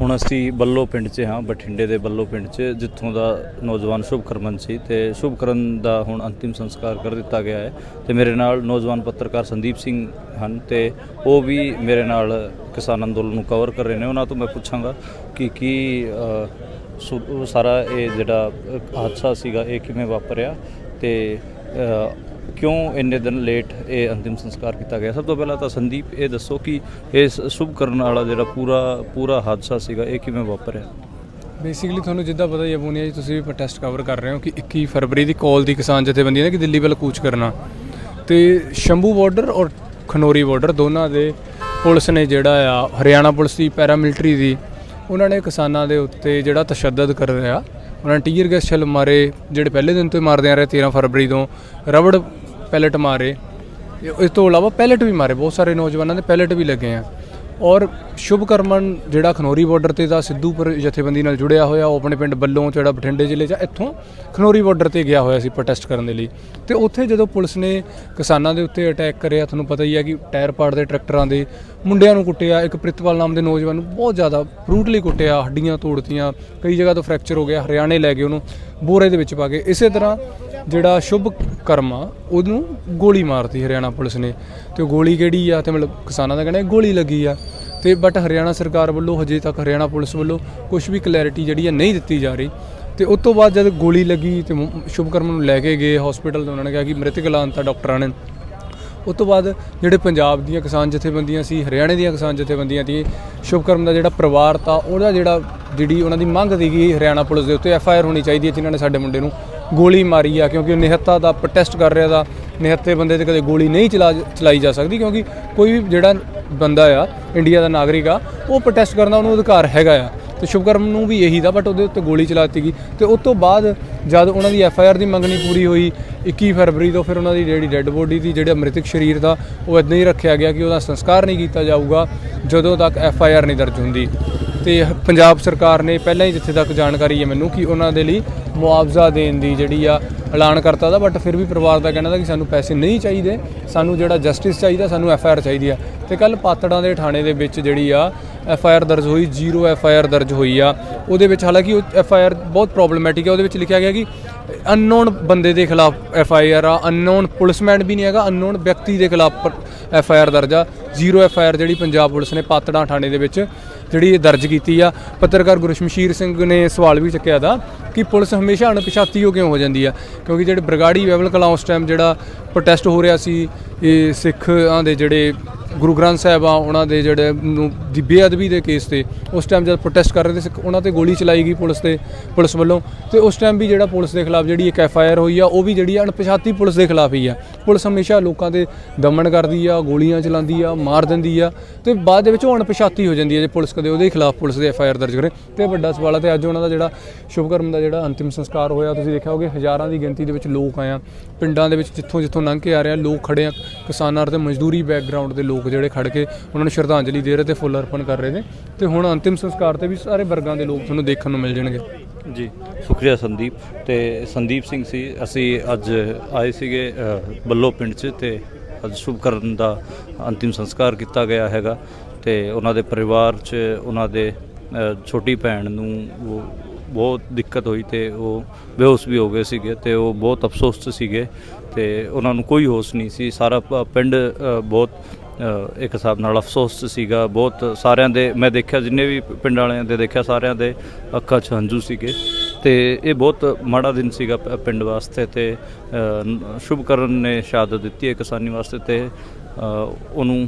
ਹੁਣ ਅਸੀਂ ਬੱਲੋ ਪਿੰਡ 'ਚ ਹਾਂ, ਬਠਿੰਡੇ ਦੇ ਬੱਲੋ ਪਿੰਡ 'ਚ, ਜਿੱਥੋਂ ਦਾ ਨੌਜਵਾਨ ਸ਼ੁਭਕਰਮਨ ਸੀ ਤੇ ਸ਼ੁਭਕਰਨ ਦਾ ਹੁਣ ਅੰਤਿਮ ਸੰਸਕਾਰ ਕਰ ਦਿੱਤਾ ਗਿਆ ਹੈ। ਤੇ ਮੇਰੇ ਨਾਲ ਨੌਜਵਾਨ ਪੱਤਰਕਾਰ ਸੰਦੀਪ ਸਿੰਘ ਹਨ ਤੇ ਉਹ ਵੀ ਮੇਰੇ ਨਾਲ ਕਿਸਾਨ ਅੰਦੋਲਨ ਨੂੰ ਕਵਰ ਕਰ ਰਹੇ ਨੇ। ਉਹਨਾਂ ਤੋਂ ਮੈਂ ਪੁੱਛਾਂਗਾ ਕਿ ਕੀ ਸਾਰਾ ਇਹ ਜਿਹੜਾ ਹਾਦਸਾ ਸੀਗਾ ਇਹ ਕਿਵੇਂ ਵਾਪਰਿਆ ਤੇ क्यों इन्ने दिन लेट ये अंतिम संस्कार किया गया। सब तो पहला तो संदीप ये दसो कि इस शुभकरण वाला जो पूरा हादसा सीगा ये किवें वापरिया। बेसिकली थोड़ा जिदा पता ही है पूनिया जी, तुसीं भी प्रोटेस्ट कवर कर रहे हो कि 21 फरवरी की कॉल की किसान जथेबंदी ने कि दिल्ली वाल कूच करना, तो शंभू बॉर्डर और खनौरी बॉर्डर दोनों के पुलिस ने जोड़ा आ हरियाणा पुलिस की पैरामिलिटरी की उन्होंने किसानों के उत्ते जोड़ा तशद्दद कर रहा। उन्होंने टीयर गैस छल मारे जोड़े पहले दिन तो मारदे आ रहे, 13 फरवरी तो रबड़ पैलेट मारे, इस तो इलावा पैलेट भी मारे, बहुत सारे नौजवानों के पैलेट भी लगे हैं। और शुभकरमन जोड़ा खनौरी बॉर्डर से था सिद्धूपुर जथेबंदी नाल जुड़िया होया, वो अपने पिंड बल्लों जोड़ा बठिंडे जिले च इत्थों खनौरी बॉर्डर से गया होया सी प्रोटेस्ट करने लिए। तो उत्थे जदों पुलिस ने किसानों के उत्ते अटैक करिया, तुहानूं पता ही है कि टायर पाड़दे ट्रैक्टरां दे, मुंडियां नूं कुट्टिया, एक प्रितपाल नाम के नौजवान नूं बहुत ज़्यादा ब्रूटली कुट्टिया, हड्डियां तोड़तियां, कई जगह तो फ्रैक्चर हो गया, हरियाणे लै गए उन्होंने बोरे दे विच पा के। इस तरह जोड़ा शुभकर्म आ उहनूं गोली मारती हरियाणा पुलिस ने, तो गोली किहड़ी आ, तो मतलब किसानों का कहना गोली लगी आ। तो बट हरियाणा सरकार वालों हजे तक हरियाणा पुलिस वालों कुछ भी क्लैरिटी जी नहीं दी जा रही। तो उस तो बाद जब गोली लगी तो शुभकर्म लैके गए हॉस्पिटल, तो उन्होंने कहा कि मृतक लानता डॉक्टरां ने। उस तो बाद जोड़े पंजाब दी किसान जथेबंदियां सी, हरियाणे दी किसान जथेबंदियां थी, शुभकर्म का जोड़ा परिवार था वह जी उन्होंने मंग थी कि हरियाणा पुलिस के उत्ते FIR होनी चाहिए जिन्होंने साडे मुंडे नूं गोली मारी आ, क्योंकि निहत्ता का प्रोटेस्ट कर रहा था। निहत्ते बंदे ते कदे गोली नहीं चलाई जा सकती, क्योंकि कोई भी जोड़ा बंदा आ इंडिया का नागरिक आ वो प्रोटेस्ट करना उन्होंने अधिकार हैगा आ। तो शुभकर्म नूं भी यही था, बट उहदे उत्ते गोली चलाती गई। तो उस तो बाद जब उन्होंने FIR की मंग नहीं पूरी हुई 21 फरवरी तो फिर उन्होंने जी डैड बॉडी थी, जो मृतक शरीर था वो इदां ही रखा गया कि वह संस्कार नहीं किया जाऊगा जदों तक FIR नहीं दर्ज होंदी। तो पंजाब सरकार ने पहले ही जिथे तक जानकारी है मैनूं कि उन्होंने लिए मुआवजा देने की जी ऐलान करता था, बट फिर भी परिवार का कहना था कि सानू पैसे नहीं चाहिए, सानू जो जस्टिस चाहिए, सानू FIR चाहिए। तो कल पातड़ा के थाने के जी FIR दर्ज हुई, 0 FIR दर्ज हुई आ। उहदे विच हालांकि FIR बहुत प्रॉब्लमैटिक है, उहदे विच लिखा गया कि अननोन बंदे के खिलाफ FIR आ, अननोन पुलिसमैन भी नहीं है, अननोन व्यक्ति के खिलाफ FIR दर्ज आ। 0 FIR जी पंजाब पुलिस ने पातड़ा थाने के जी दर्ज की आ। पत्रकार गुरशमशीर सिंह ने सवाल भी चुकया था कि पुलिस हमेशा अणपछाती हो क्यों हो जाती है, क्योंकि जो बरगाड़ी बैबल कलां उस टाइम जो प्रोटेस्ट हो रहा सी सिखां दे जोड़े गुरु ग्रंथ साहब आ उन्होंने जोड़े दी बेअदबी के केस थे, उस टाइम जब प्रोटेस्ट कर रहे थे उन्होंने गोली चलाई गई पुलिस वालों। तो उस टाइम भी जो पुलिस के खिलाफ जी एक FIR हुई है, वो भी जी अणपछाती पुलिस के खिलाफ ही है। पुलिस हमेशा लोगों के दमन करती है, गोलियां चलाती है, मार देंदी है, तो बाद अणपछाती हो जाती है जो पुलिस कदे उहदे खिलाफ पुलिस के FIR दर्ज करे। तो बड़ा सवाल है। तो अज उन्होंने जो शुभकर्म का जो अंतिम संस्कार होया, तुसीं देखा होगा हज़ारां की गिनती के लोग आए, पिंडां दे विच जित्थों जित्थों लंघ के आ रहे लोग खड़े हैं, किसानां ते मजदूरी बैकग्राउंड के लोग जोड़े खड़ के उन्होंने श्रद्धांजलि दे रहे थे, फुल अर्पण कर रहे थे। तो हुण अंतिम संस्कार से भी सारे वर्गों के लोग तुहानूं देखण नूं मिल जाणगे जी। शुक्रिया संदीप। तो संदीप सिंह सी असी अज आए सीगे बल्लो पिंड च, ते अज शुभकरण का अंतिम संस्कार किया गया हैगा। तो उन्होंने परिवार च उन्होंने छोटी भैन नूं बहुत दिक्कत हुई, तो वो बेहोश भी हो गए सीगे, तो वो बहुत अफसोस च सीगे, तो उन्होंने कोई होश नहीं सी। सारा पिंड बहुत एक हिसाब नाल अफसोस सीगा, बहुत सारिਆਂ ਦੇ मैं देखा जिन्ने भी पिंड वालिਆਂ ਦੇ देखा सारिਆਂ ਦੇ ਅੱਖਾਂ 'ਚ ਹੰਝੂ ਸੀਗੇ। तो ये बहुत माड़ा दिन सीगा पिंड वास्ते। तो शुभकरण ने शहादत दी है किसानी वास्ते, तो ਉਹਨੂੰ